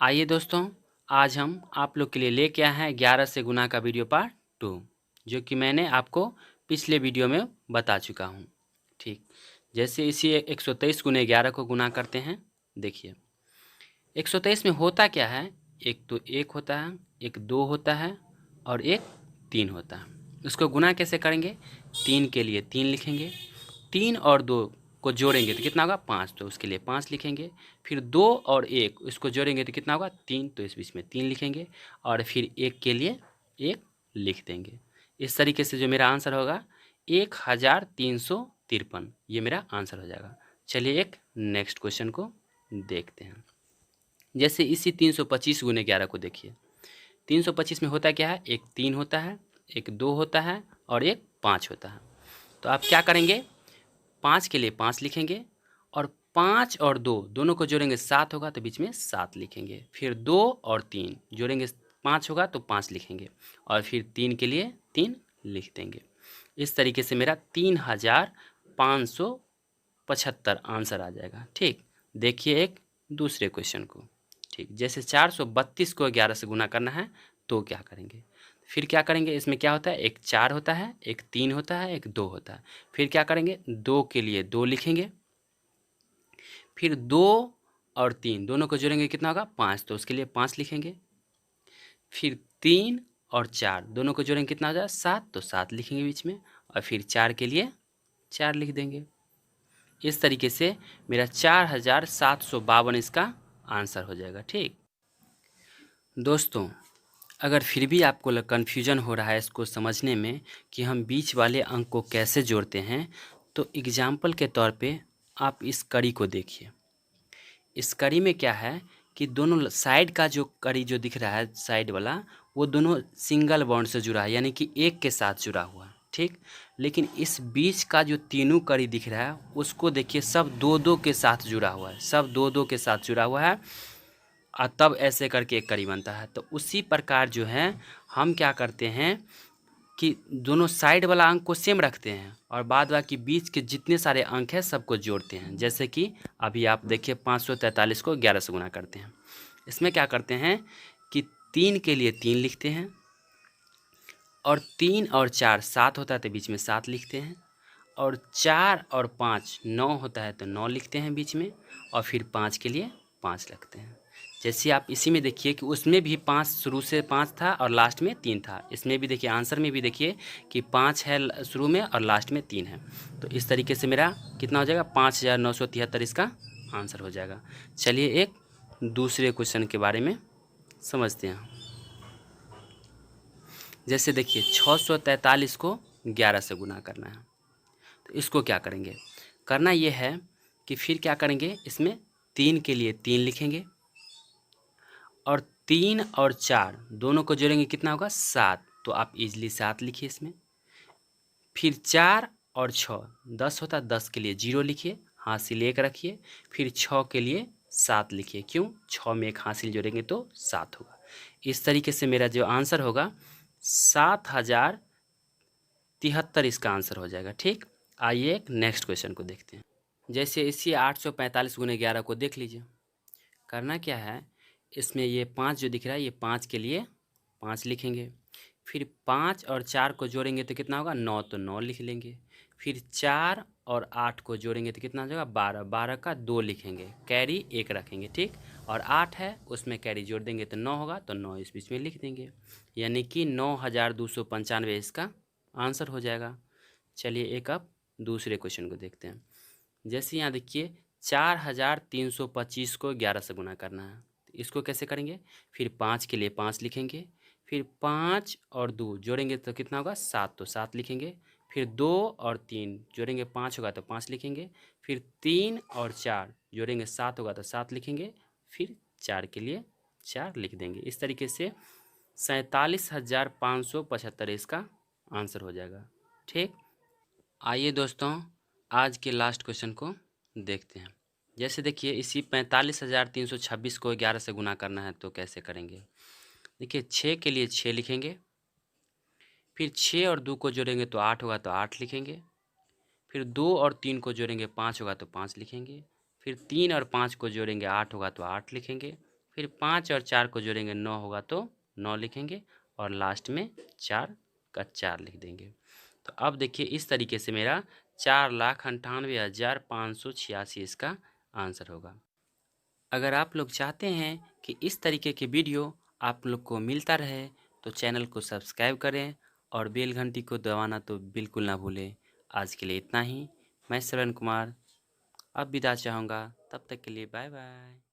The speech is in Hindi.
आइए दोस्तों, आज हम आप लोग के लिए लेके आए हैं 11 से गुना का वीडियो पार्ट 2, जो कि मैंने आपको पिछले वीडियो में बता चुका हूँ। ठीक, जैसे इसी 123 गुने 11 को गुना करते हैं। देखिए 123 में होता क्या है, एक तो 1 होता है, एक 2 होता है और एक 3 होता है। उसको गुना कैसे करेंगे? 3 के लिए 3 लिखेंगे, 3 और 2 को जोड़ेंगे तो कितना होगा 5, तो उसके लिए 5 लिखेंगे। फिर 2 और 1 इसको जोड़ेंगे तो कितना होगा 3, तो इस बीच में 3 लिखेंगे और फिर 1 के लिए 1 लिख देंगे। इस तरीके से जो मेरा आंसर होगा 1353, ये मेरा आंसर हो जाएगा। चलिए एक नेक्स्ट क्वेश्चन को देखते हैं। जैसे इसी 325 गुने 11 को देखिए। 325 में होता क्या है, एक 3 होता है, एक 2 होता है और एक 5 होता है। तो आप क्या करेंगे, 5 के लिए 5 लिखेंगे और 5 और 2 दोनों को जोड़ेंगे 7 होगा तो बीच में 7 लिखेंगे। फिर 2 और 3 जोड़ेंगे 5 होगा तो 5 लिखेंगे और फिर 3 के लिए 3 लिख देंगे। इस तरीके से मेरा 3575 आंसर आ जाएगा। ठीक, देखिए एक दूसरे क्वेश्चन को। ठीक, जैसे 432 को 11 से गुना करना है तो क्या करेंगे? फिर क्या करेंगे, इसमें क्या होता है, एक 4 होता है, एक 3 होता है, एक 2 होता है। फिर क्या करेंगे, 2 के लिए 2 लिखेंगे, फिर 2 और 3 दोनों को जोड़ेंगे कितना होगा 5, तो उसके लिए 5 लिखेंगे। फिर 3 और 4 दोनों को जोड़ेंगे कितना हो जाएगा 7, तो 7 लिखेंगे बीच में और फिर 4 के लिए 4 लिख देंगे। इस तरीके से मेरा 4752 इसका आंसर हो जाएगा। ठीक दोस्तों, अगर फिर भी आपको कन्फ्यूजन हो रहा है इसको समझने में कि हम बीच वाले अंक को कैसे जोड़ते हैं, तो एग्जाम्पल के तौर पे आप इस कड़ी को देखिए। इस कड़ी में क्या है कि दोनों साइड का जो कड़ी जो दिख रहा है साइड वाला, वो दोनों सिंगल बॉन्ड से जुड़ा है, यानी कि एक के साथ जुड़ा हुआ है। ठीक, लेकिन इस बीच का जो तीनों कड़ी दिख रहा है उसको देखिए, सब दो दो के साथ जुड़ा हुआ है, सब दो दो के साथ जुड़ा हुआ है और तब ऐसे करके एक कड़ी बनता है। तो उसी प्रकार जो है हम क्या करते हैं कि दोनों साइड वाला अंक को सेम रखते हैं और बाद बाकी बीच के जितने सारे अंक हैं सबको जोड़ते हैं। जैसे कि अभी आप देखिए 543 को 11 से गुना करते हैं। इसमें क्या करते हैं कि 3 के लिए 3 लिखते हैं और 3 और 4 7 होता है तो बीच में 7 लिखते हैं और 4 और 5 9 होता है तो 9 लिखते हैं बीच में और फिर 5 के लिए 5 रखते हैं। जैसे आप इसी में देखिए कि उसमें भी 5 शुरू से 5 था और लास्ट में 3 था। इसमें भी देखिए आंसर में भी देखिए कि 5 है शुरू में और लास्ट में 3 है। तो इस तरीके से मेरा कितना हो जाएगा 5973 इसका आंसर हो जाएगा। चलिए एक दूसरे क्वेश्चन के बारे में समझते हैं। जैसे देखिए 643 को 11 से गुना करना है, तो इसको क्या करेंगे, करना ये है कि फिर क्या करेंगे, इसमें 3 के लिए 3 लिखेंगे और 3 और 4 दोनों को जोड़ेंगे कितना होगा 7, तो आप इजली 7 लिखिए इसमें। फिर 4 और 6 10 होता है, 10 के लिए 0 लिखिए, हासिल 1 रखिए। फिर 6 के लिए 7 लिखिए, क्यों 6 में एक हासिल जोड़ेंगे तो 7 होगा। इस तरीके से मेरा जो आंसर होगा 7073 इसका आंसर हो जाएगा। ठीक, आइए एक नेक्स्ट क्वेश्चन को देखते हैं। जैसे इसी 845 गुने 11 को देख लीजिए। करना क्या है, इसमें ये 5 जो दिख रहा है ये 5 के लिए 5 लिखेंगे। फिर 5 और 4 को जोड़ेंगे तो कितना होगा 9, तो 9 लिख लेंगे। फिर 4 और 8 को जोड़ेंगे तो कितना हो जाएगा 12, 12 का 2 लिखेंगे, कैरी 1 रखेंगे। ठीक, और 8 है उसमें कैरी जोड़ देंगे तो 9 होगा, तो 9 इस बीच में लिख देंगे, यानी कि 9295 इसका आंसर हो जाएगा। चलिए एक अब दूसरे क्वेश्चन को देखते हैं। जैसे यहाँ देखिए 4325 को 11 से गुना करना है, तो इसको कैसे करेंगे, फिर 5 के लिए 5 लिखेंगे, फिर 5 और 2 जोड़ेंगे तो कितना होगा 7, तो 7 लिखेंगे। फिर 2 और 3 जोड़ेंगे 5 होगा तो 5 लिखेंगे। फिर 3 और 4 जोड़ेंगे 7 होगा तो 7 लिखेंगे। फिर 4 के लिए 4 लिख देंगे। इस तरीके से 47,575 इसका आंसर हो जाएगा। ठीक, आइए दोस्तों आज के लास्ट क्वेश्चन को देखते हैं। जैसे देखिए इसी 45,326 को 11 से गुना करना है तो कैसे करेंगे। देखिए 6 के लिए 6 लिखेंगे, फिर 6 और 2 को जोड़ेंगे तो 8 होगा तो 8 लिखेंगे। फिर 2 और 3 को जोड़ेंगे 5 होगा तो 5 लिखेंगे। फिर 3 और 5 को जोड़ेंगे 8 होगा तो 8 लिखेंगे। फिर 5 और 4 को जोड़ेंगे 9 होगा तो 9 लिखेंगे और लास्ट में 4 का 4 लिख देंगे। तो अब देखिए इस तरीके से मेरा 4,98,586 इसका आंसर होगा। अगर आप लोग चाहते हैं कि इस तरीके के वीडियो आप लोग को मिलता रहे तो चैनल को सब्सक्राइब करें और बेल घंटी को दबाना तो बिल्कुल ना भूलें। आज के लिए इतना ही। मैं श्रवण कुमार अब विदा चाहूँगा, तब तक के लिए बाय बाय।